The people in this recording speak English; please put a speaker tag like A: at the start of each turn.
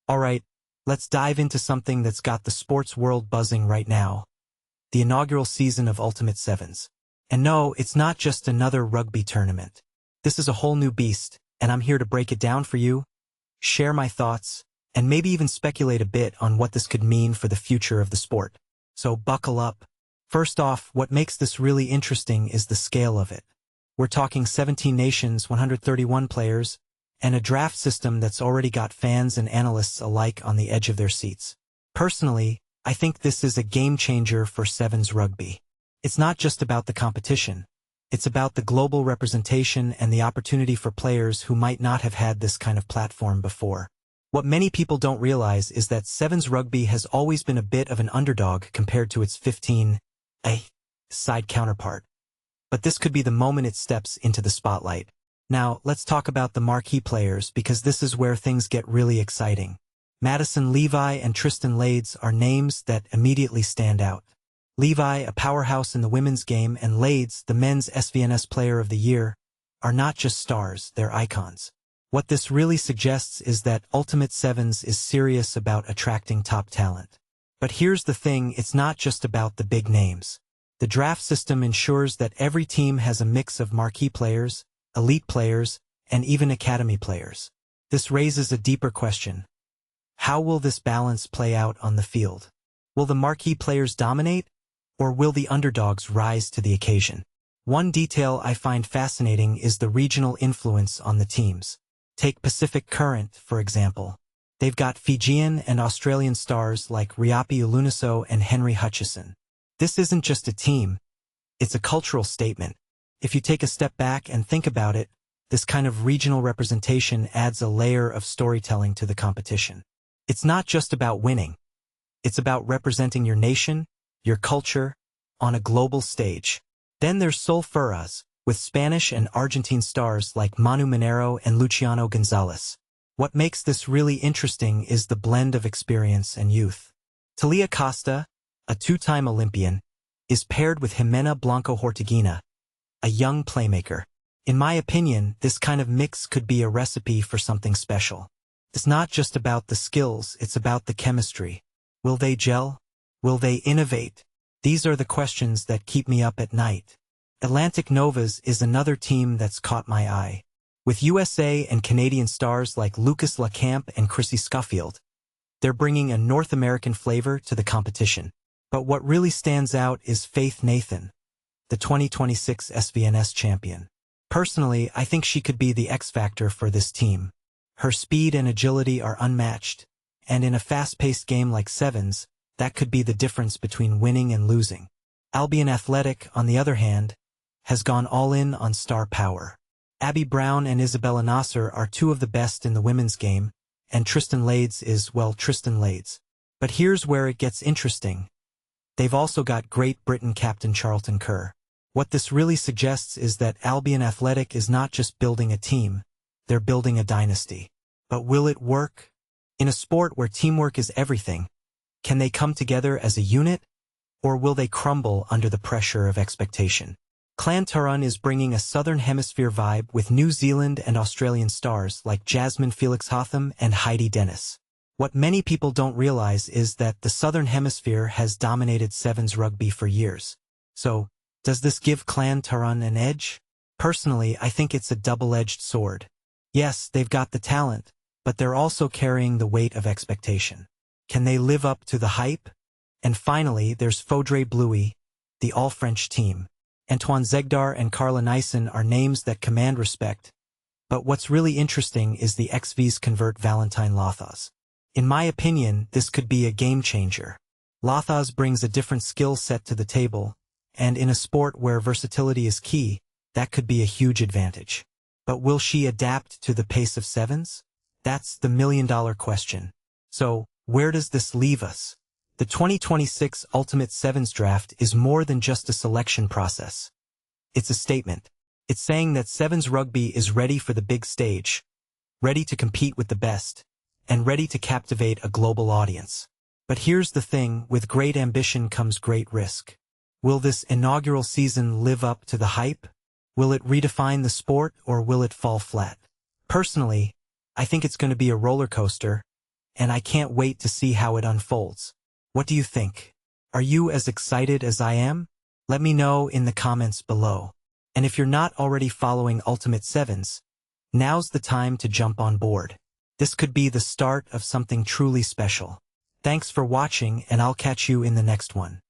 A: Alright, let's dive into something that's got the sports world buzzing right now. The inaugural season of Ultimate Sevens. And no, it's not just another rugby tournament. This is a whole new beast, and I'm here to break it down for you, share my thoughts, and maybe even speculate a bit on what this could mean for the future of the sport. So buckle up. First off, what makes this really interesting is the scale of it. We're talking 17 nations, 131 players, and a draft system that's already got fans and analysts alike on the edge of their seats. Personally, I think this is a game changer for Sevens rugby. It's not just about the competition. It's about the global representation and the opportunity for players who might not have had this kind of platform before. What many people don't realize is that Sevens rugby has always been a bit of an underdog compared to its 15A side counterpart. But this could be the moment it steps into the spotlight. Now, let's talk about the marquee players because this is where things get really exciting. Madison Levi and Tristan Lades are names that immediately stand out. Levi, a powerhouse in the women's game, and Lades, the men's SVNS Player of the Year, are not just stars, they're icons. What this really suggests is that Ultimate Sevens is serious about attracting top talent. But here's the thing, it's not just about the big names. The draft system ensures that every team has a mix of marquee players, elite players, and even academy players. This raises a deeper question. How will this balance play out on the field? Will the marquee players dominate, or will the underdogs rise to the occasion? One detail I find fascinating is the regional influence on the teams. Take Pacific Current, for example. They've got Fijian and Australian stars like Riapi Uluniso and Henry Hutchison. This isn't just a team, it's a cultural statement. If you take a step back and think about it, this kind of regional representation adds a layer of storytelling to the competition. It's not just about winning. It's about representing your nation, your culture, on a global stage. Then there's Sulfuras, with Spanish and Argentine stars like Manu Minero and Luciano Gonzalez. What makes this really interesting is the blend of experience and youth. Talia Costa, a two-time Olympian, is paired with Jimena Blanco Hortiguina, a young playmaker. In my opinion, this kind of mix could be a recipe for something special. It's not just about the skills, it's about the chemistry. Will they gel? Will they innovate? These are the questions that keep me up at night. Atlantic Novas is another team that's caught my eye. With USA and Canadian stars like Lucas Lacamp and Chrissy Scuffield, they're bringing a North American flavor to the competition. But what really stands out is Faith Nathan, the 2026 SVNS champion. Personally, I think she could be the X-factor for this team. Her speed and agility are unmatched, and in a fast-paced game like Sevens, that could be the difference between winning and losing. Albion Athletic, on the other hand, has gone all in on star power. Abby Brown and Isabella Nasser are two of the best in the women's game, and Tristan Lades is, well, Tristan Lades. But here's where it gets interesting. They've also got Great Britain captain Charlton Kerr. What this really suggests is that Albion Athletic is not just building a team, they're building a dynasty. But will it work? In a sport where teamwork is everything, can they come together as a unit, or will they crumble under the pressure of expectation? Clan Taran is bringing a Southern Hemisphere vibe with New Zealand and Australian stars like Jasmine Felix Hotham and Heidi Dennis. What many people don't realize is that the Southern Hemisphere has dominated Sevens rugby for years. So, does this give Clan Taran an edge? Personally, I think it's a double-edged sword. Yes, they've got the talent, but they're also carrying the weight of expectation. Can they live up to the hype? And finally, there's Faudré Blouy, the all-French team. Antoine Zegdar and Carla Nyssen are names that command respect. But what's really interesting is the XVs convert Valentine Lothas. In my opinion, this could be a game changer. Lothas brings a different skill set to the table, and in a sport where versatility is key, that could be a huge advantage. But will she adapt to the pace of Sevens? That's the million-dollar question. So, where does this leave us? The 2026 Ultimate Sevens Draft is more than just a selection process. It's a statement. It's saying that Sevens rugby is ready for the big stage, ready to compete with the best, and ready to captivate a global audience. But here's the thing, with great ambition comes great risk. Will this inaugural season live up to the hype? Will it redefine the sport, or will it fall flat? Personally, I think it's going to be a roller coaster, and I can't wait to see how it unfolds. What do you think? Are you as excited as I am? Let me know in the comments below. And if you're not already following Ultimate Sevens, now's the time to jump on board. This could be the start of something truly special. Thanks for watching, and I'll catch you in the next one.